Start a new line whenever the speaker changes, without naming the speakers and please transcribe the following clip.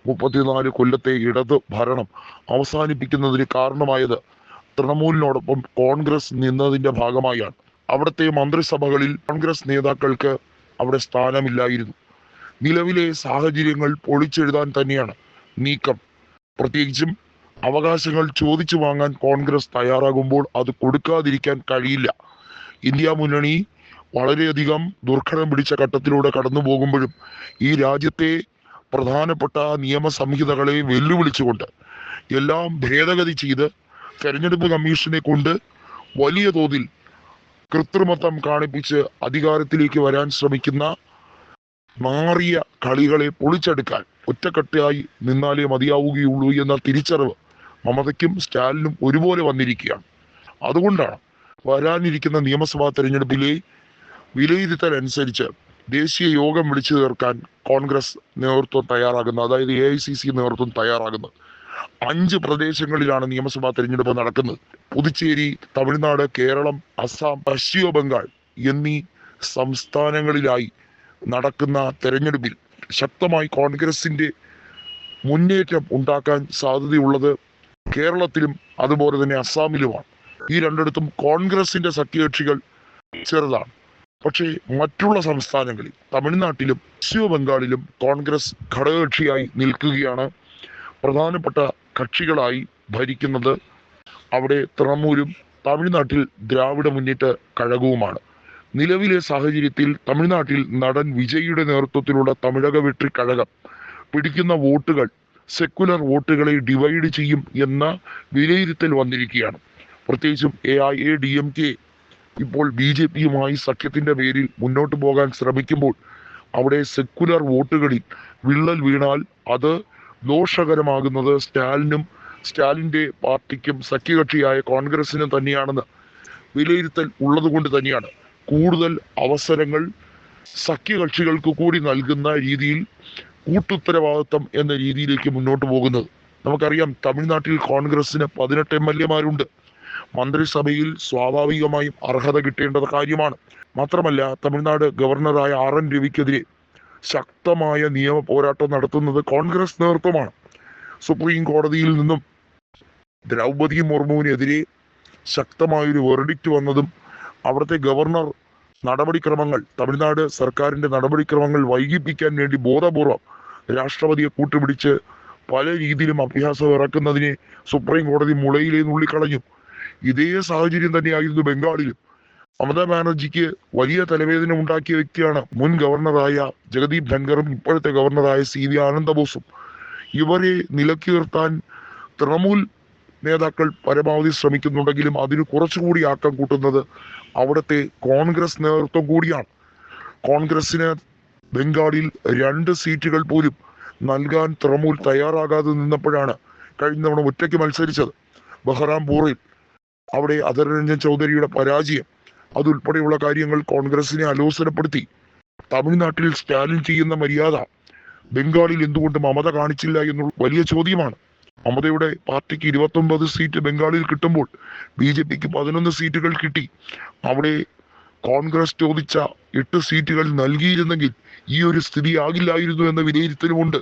34 കൊല്ലത്തെ ഇടത് ഭരണം അവസാനിപ്പിക്കുന്നതിന് കാരണമായത് തൃണമൂലിനോടൊപ്പം കോൺഗ്രസ് നിന്നതിന്റെ ഭാഗമായാണ്. അവിടുത്തെ മന്ത്രിസഭകളിൽ കോൺഗ്രസ് നേതാക്കൾക്ക് അവിടെ സ്ഥാനമില്ലായിരുന്നു. നിലവിലെ സാഹചര്യങ്ങൾ പൊളിച്ചെഴുതാൻ തന്നെയാണ് നീക്കം. പ്രത്യേകിച്ചും അവകാശങ്ങൾ ചോദിച്ചു വാങ്ങാൻ കോൺഗ്രസ് തയ്യാറാകുമ്പോൾ അത് കൊടുക്കാതിരിക്കാൻ കഴിയില്ല. ഇന്ത്യ മുന്നണി വളരെയധികം ദുർഘടം പിടിച്ച ഘട്ടത്തിലൂടെ കടന്നു പോകുമ്പോഴും ഈ രാജ്യത്തെ പ്രധാനപ്പെട്ട നിയമ സംഹിതകളെ വെല്ലുവിളിച്ചുകൊണ്ട് എല്ലാം ഭേദഗതി ചെയ്ത് തെരഞ്ഞെടുപ്പ് കമ്മീഷനെ കൊണ്ട് വലിയ തോതിൽ കൃത്രിമത്വം കാണിപ്പിച്ച് അധികാരത്തിലേക്ക് വരാൻ ശ്രമിക്കുന്ന മാറിയ കളികളെ പൊളിച്ചെടുക്കാൻ ഒറ്റക്കെട്ടായി നിന്നാലേ മതിയാവുകയുള്ളൂ എന്ന തിരിച്ചറിവ് മമതയ്ക്കും സ്റ്റാലിനും ഒരുപോലെ വന്നിരിക്കുകയാണ്. അതുകൊണ്ടാണ് വരാനിരിക്കുന്ന നിയമസഭാ തെരഞ്ഞെടുപ്പിലെ വിലയിരുത്തൽ അനുസരിച്ച് ദേശീയ യോഗം വിളിച്ചു ചേർക്കാൻ കോൺഗ്രസ് നേതൃത്വം തയ്യാറാകുന്നത്, അതായത് AICC നേതൃത്വം തയ്യാറാകുന്നത്. 5 പ്രദേശങ്ങളിലാണ് നിയമസഭാ തെരഞ്ഞെടുപ്പ് നടക്കുന്നത്. പുതുച്ചേരി, തമിഴ്നാട്, കേരളം, അസം, പശ്ചിമ ബംഗാൾ എന്നീ സംസ്ഥാനങ്ങളിലായി നടക്കുന്ന തെരഞ്ഞെടുപ്പിൽ ശക്തമായി കോൺഗ്രസിന്റെ മുന്നേറ്റം ഉണ്ടാക്കാൻ സാധ്യതയുള്ളത് കേരളത്തിലും അതുപോലെ തന്നെ അസാമിലുമാണ്. ഈ രണ്ടിടത്തും കോൺഗ്രസിന്റെ സഖ്യകക്ഷികൾ ചെറുതാണ്. പക്ഷേ മറ്റുള്ള സംസ്ഥാനങ്ങളിൽ തമിഴ്നാട്ടിലും പശ്ചിമ ബംഗാളിലും കോൺഗ്രസ് ഘടകകക്ഷിയായി നിൽക്കുകയാണ്. പ്രധാനപ്പെട്ട കക്ഷികളായി ഭരിക്കുന്നത് അവിടെ തൃണമൂലും തമിഴ്നാട്ടിൽ ദ്രാവിഡ മുന്നേറ്റ കഴകവുമാണ്. നിലവിലെ സാഹചര്യത്തിൽ തമിഴ്നാട്ടിൽ നടൻ വിജയുടെ നേതൃത്വത്തിലുള്ള തമിഴക വെട്രി കഴകം പിടിക്കുന്ന വോട്ടുകൾ സെക്കുലർ വോട്ടുകളെ ഡിവൈഡ് ചെയ്യും എന്ന വിലയിരുത്തൽ വന്നിരിക്കുകയാണ്. പ്രത്യേകിച്ചും AIADMK ഇപ്പോൾ BJPയുമായി സഖ്യത്തിന്റെ പേരിൽ മുന്നോട്ട് പോകാൻ ശ്രമിക്കുമ്പോൾ അവിടെ സെക്കുലർ വോട്ടുകളിൽ വിള്ളൽ വീണാൽ അത് ദോഷകരമാകുന്നത് സ്റ്റാലിന്റെ പാർട്ടിക്കും സഖ്യകക്ഷിയായ കോൺഗ്രസിനും തന്നെയാണെന്ന് വിലയിരുത്തൽ ഉള്ളതുകൊണ്ട് തന്നെയാണ് കൂടുതൽ അവസരങ്ങൾ സഖ്യകക്ഷികൾക്ക് കൂടി നൽകുന്ന രീതിയിൽ കൂട്ടുത്തരവാദിത്തം എന്ന രീതിയിലേക്ക് മുന്നോട്ട് പോകുന്നത്. നമുക്കറിയാം, തമിഴ്നാട്ടിൽ കോൺഗ്രസിന് 18 MLA-മാരുണ്ട്. മന്ത്രിസഭയിൽ സ്വാഭാവികമായും അർഹത കിട്ടേണ്ടത് കാര്യമാണ്. മാത്രമല്ല, തമിഴ്നാട് ഗവർണറായ RN രവിക്കെതിരെ ശക്തമായ നിയമ പോരാട്ടം നടത്തുന്നത് കോൺഗ്രസ് നേതൃത്വമാണ്. സുപ്രീം കോടതിയിൽ നിന്നും ദ്രൗപദി മുർമുവിനെതിരെ ശക്തമായൊരു വെർഡിക്റ്റ് വന്നതും അവിടുത്തെ ഗവർണർ നടപടിക്രമങ്ങൾ, തമിഴ്നാട് സർക്കാരിന്റെ നടപടിക്രമങ്ങൾ വൈകിപ്പിക്കാൻ വേണ്ടി ബോധപൂർവം രാഷ്ട്രപതിയെ കൂട്ടുപിടിച്ച് പല രീതിയിലും അഭ്യാസം ഇറക്കുന്നതിനെ സുപ്രീം കോടതി മുളയിലേ നുള്ളിക്കളഞ്ഞു. ഇതേ സാഹചര്യം തന്നെയായിരുന്നു ബംഗാളിലും. മമതാ ബാനർജിക്ക് വലിയ തലവേദന ഉണ്ടാക്കിയ വ്യക്തിയാണ് മുൻ ഗവർണറായ ജഗദീപ് ധൻഖറും ഇപ്പോഴത്തെ ഗവർണറായ CV ആനന്ദബോസും. ഇവരെ നിലയ്ക്കുയർത്താൻ തൃണമൂൽ നേതാക്കൾ പരമാവധി ശ്രമിക്കുന്നുണ്ടെങ്കിലും അതിന് കുറച്ചുകൂടി ആക്കം കൂട്ടുന്നത് അവിടുത്തെ കോൺഗ്രസ് നേതൃത്വം കൂടിയാണ്. കോൺഗ്രസിന് ബംഗാളിൽ 2 സീറ്റുകൾ പോലും നൽകാൻ തൃണമൂൽ തയ്യാറാകാതെ നിന്നപ്പോഴാണ് കഴിഞ്ഞ തവണ ഒറ്റയ്ക്ക് മത്സരിച്ചത്. ബഹ്റാംപൂറിൽ അവിടെ അധർ രഞ്ജൻ ചൗധരിയുടെ പരാജയം, അതുൾപ്പെടെയുള്ള കാര്യങ്ങൾ കോൺഗ്രസിനെ അലോസരപ്പെടുത്തി. തമിഴ്നാട്ടിൽ സ്റ്റാലിൻ ചെയ്യുന്ന മര്യാദ ബംഗാളിൽ എന്തുകൊണ്ട് മമത കാണിച്ചില്ല എന്നുള്ള വലിയ ചോദ്യമാണ്. മമതയുടെ പാർട്ടിക്ക് 29 സീറ്റ് ബംഗാളിൽ കിട്ടുമ്പോൾ BJPക്ക് 11 സീറ്റുകൾ കിട്ടി. അവിടെ കോൺഗ്രസ് ചോദിച്ച 8 സീറ്റുകൾ നൽകിയിരുന്നെങ്കിൽ ഈ ഒരു സ്ഥിതി ആകില്ലായിരുന്നു എന്ന വിലയിരുത്തലുമുണ്ട്.